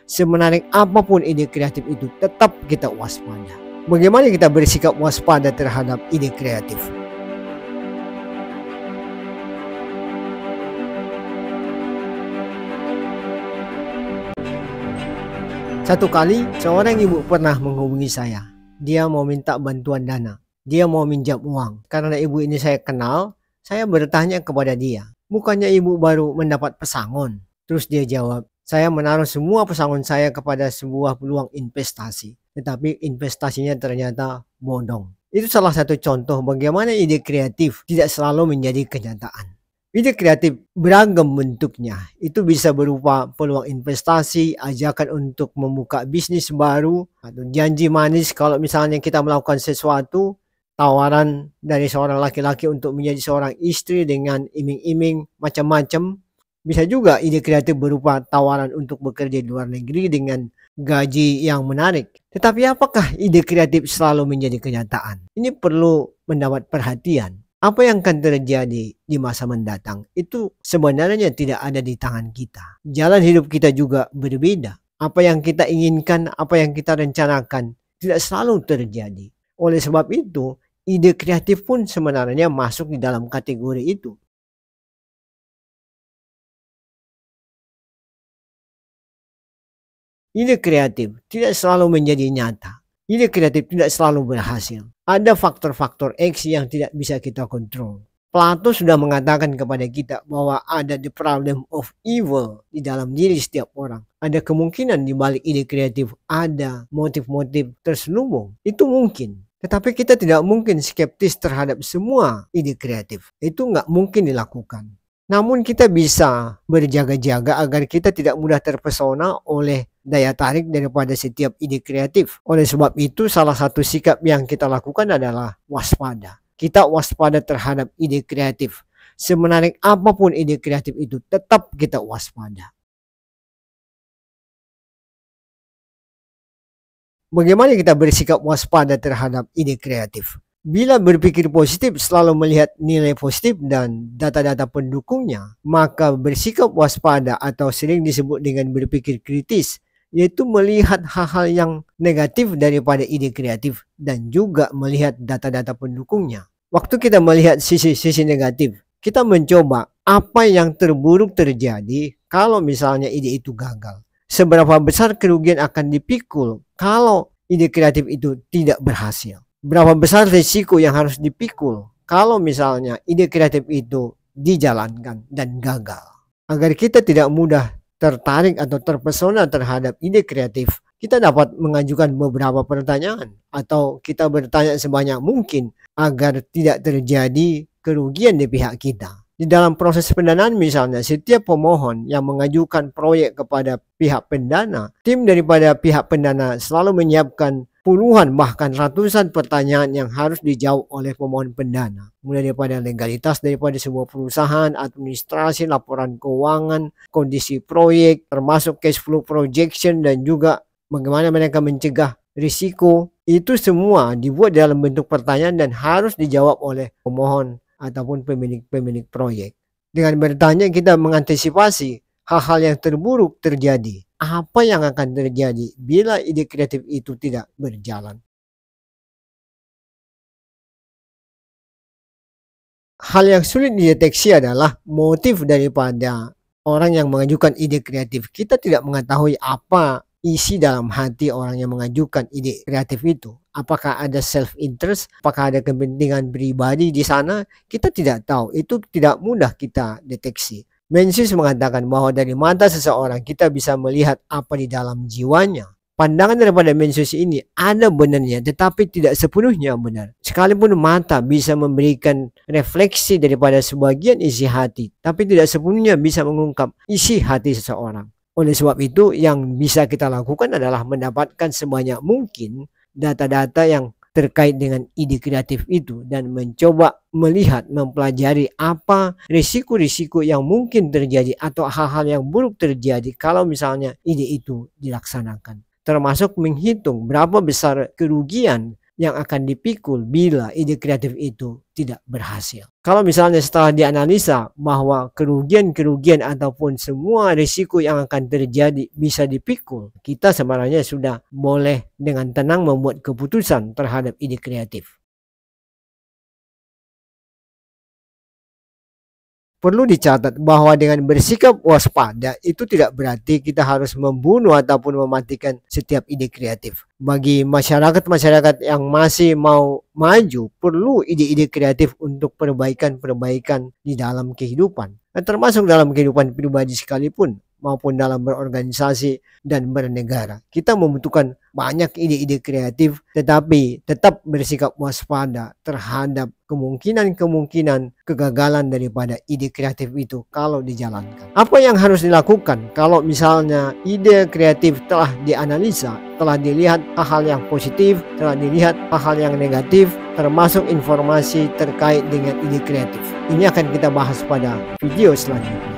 Semenarik apapun ide kreatif itu, tetap kita waspada. Bagaimana kita bersikap waspada terhadap ide kreatif? Satu kali, seorang ibu pernah menghubungi saya. Dia mau minta bantuan dana. Dia mau minjam uang. Karena ibu ini saya kenal, saya bertanya kepada dia. Bukannya ibu baru mendapat pesangon? Terus dia jawab, saya menaruh semua pesangon saya kepada sebuah peluang investasi. Tetapi investasinya ternyata bodong. Itu salah satu contoh bagaimana ide kreatif tidak selalu menjadi kenyataan. Ide kreatif beragam bentuknya. Itu bisa berupa peluang investasi, ajakan untuk membuka bisnis baru, atau janji manis kalau misalnya kita melakukan sesuatu, tawaran dari seorang laki-laki untuk menjadi seorang istri dengan iming-iming macam-macam. Bisa juga ide kreatif berupa tawaran untuk bekerja di luar negeri dengan gaji yang menarik. Tetapi apakah ide kreatif selalu menjadi kenyataan? Ini perlu mendapat perhatian. Apa yang akan terjadi di masa mendatang itu sebenarnya tidak ada di tangan kita. Jalan hidup kita juga berbeda. Apa yang kita inginkan, apa yang kita rencanakan tidak selalu terjadi. Oleh sebab itu, ide kreatif pun sebenarnya masuk di dalam kategori itu. Ide kreatif tidak selalu menjadi nyata. Ide kreatif tidak selalu berhasil. Ada faktor-faktor X yang tidak bisa kita kontrol. Plato sudah mengatakan kepada kita bahwa ada the problem of evil di dalam diri setiap orang. Ada kemungkinan di balik ide kreatif ada motif-motif terselubung. Itu mungkin. Tetapi kita tidak mungkin skeptis terhadap semua ide kreatif. Itu nggak mungkin dilakukan. Namun kita bisa berjaga-jaga agar kita tidak mudah terpesona oleh daya tarik daripada setiap ide kreatif. Oleh sebab itu, salah satu sikap yang kita lakukan adalah waspada. Kita waspada terhadap ide kreatif. Semenarik apapun ide kreatif itu, tetap kita waspada. Bagaimana kita bersikap waspada terhadap ide kreatif? Bila berpikir positif selalu melihat nilai positif dan data-data pendukungnya, maka bersikap waspada atau sering disebut dengan berpikir kritis, yaitu melihat hal-hal yang negatif daripada ide kreatif dan juga melihat data-data pendukungnya. Waktu kita melihat sisi-sisi negatif, kita mencoba apa yang terburuk terjadi kalau misalnya ide itu gagal. Seberapa besar kerugian akan dipikul kalau ide kreatif itu tidak berhasil. Berapa besar risiko yang harus dipikul kalau misalnya ide kreatif itu dijalankan dan gagal. Agar kita tidak mudah tertarik atau terpesona terhadap ide kreatif, kita dapat mengajukan beberapa pertanyaan atau kita bertanya sebanyak mungkin agar tidak terjadi kerugian di pihak kita. Di dalam proses pendanaan misalnya, setiap pemohon yang mengajukan proyek kepada pihak pendana, tim daripada pihak pendana selalu menyiapkan puluhan bahkan ratusan pertanyaan yang harus dijawab oleh pemohon pendana. Mulai daripada legalitas daripada sebuah perusahaan, administrasi, laporan keuangan, kondisi proyek, termasuk cash flow projection dan juga bagaimana mereka mencegah risiko. Itu semua dibuat dalam bentuk pertanyaan dan harus dijawab oleh pemohon ataupun pemilik proyek. Dengan bertanya kita mengantisipasi hal-hal yang terburuk terjadi. Apa yang akan terjadi bila ide kreatif itu tidak berjalan? Hal yang sulit dideteksi adalah motif daripada orang yang mengajukan ide kreatif. Kita tidak mengetahui apa isi dalam hati orang yang mengajukan ide kreatif itu. Apakah ada self-interest? Apakah ada kepentingan pribadi di sana? Kita tidak tahu. Itu tidak mudah kita deteksi. Mencius mengatakan bahwa dari mata seseorang kita bisa melihat apa di dalam jiwanya. Pandangan daripada Mencius ini ada benarnya tetapi tidak sepenuhnya benar. Sekalipun mata bisa memberikan refleksi daripada sebagian isi hati, tapi tidak sepenuhnya bisa mengungkap isi hati seseorang. Oleh sebab itu yang bisa kita lakukan adalah mendapatkan sebanyak mungkin data-data yang terkait dengan ide kreatif itu dan mencoba melihat, mempelajari apa risiko-risiko yang mungkin terjadi atau hal-hal yang buruk terjadi kalau misalnya ide itu dilaksanakan. Termasuk menghitung berapa besar kerugian yang akan dipikul bila ide kreatif itu tidak berhasil. Kalau misalnya setelah dianalisa bahwa kerugian-kerugian ataupun semua risiko yang akan terjadi bisa dipikul, kita sebenarnya sudah boleh dengan tenang membuat keputusan terhadap ide kreatif. Perlu dicatat bahwa dengan bersikap waspada itu tidak berarti kita harus membunuh ataupun mematikan setiap ide kreatif. Bagi masyarakat-masyarakat yang masih mau maju, perlu ide-ide kreatif untuk perbaikan-perbaikan di dalam kehidupan. Termasuk dalam kehidupan pribadi sekalipun maupun dalam berorganisasi dan bernegara. Kita membutuhkan banyak ide-ide kreatif, tetapi tetap bersikap waspada terhadap kemungkinan-kemungkinan kegagalan daripada ide kreatif itu kalau dijalankan. Apa yang harus dilakukan kalau misalnya ide kreatif telah dianalisa, telah dilihat hal-hal yang positif, telah dilihat hal-hal yang negatif, termasuk informasi terkait dengan ide kreatif? Ini akan kita bahas pada video selanjutnya.